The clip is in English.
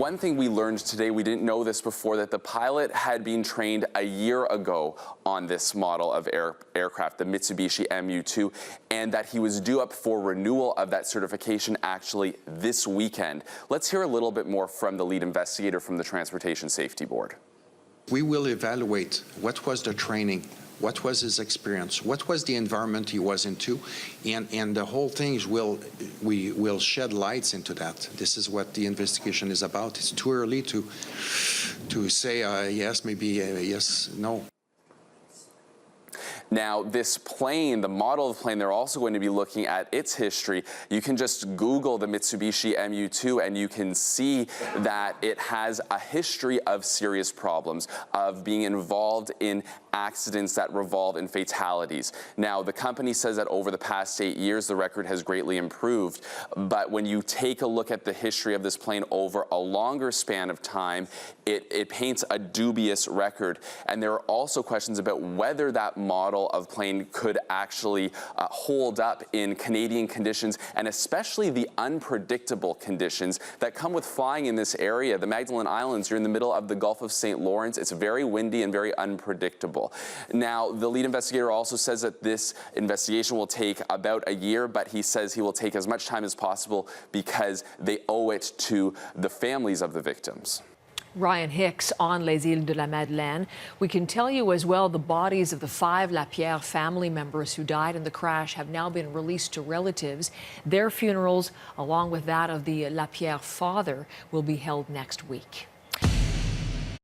one thing we learned today, we didn't know this before, that the pilot had been trained a year ago on this model of aircraft, the Mitsubishi MU-2, and that he was due up for renewal of that certification actually this weekend. Let's hear a little bit more from the lead investigator from the Transportation Safety Board. We will evaluate what was the training, what was his experience, what was the environment he was into, and the whole thing we will shed lights into that. This is what the investigation is about. It's too early to say yes, maybe yes, no. Now, this plane, the model of the plane, they're also going to be looking at its history. You can just Google the Mitsubishi MU-2 and you can see that it has a history of serious problems, of being involved in accidents that revolve in fatalities. Now, the company says that over the past 8 years, the record has greatly improved. But when you take a look at the history of this plane over a longer span of time, it paints a dubious record. And there are also questions about whether that model of plane could actually hold up in Canadian conditions, and especially the unpredictable conditions that come with flying in this area. The Magdalen Islands, you're in the middle of the Gulf of St. Lawrence. It's very windy and very unpredictable. Now, the lead investigator also says that this investigation will take about a year, but he says he will take as much time as possible because they owe it to the families of the victims. Ryan Hicks on Les Îles de la Madeleine. We can tell you as well the bodies of the 5 Lapierre family members who died in the crash have now been released to relatives. Their funerals, along with that of the Lapierre father, will be held next week.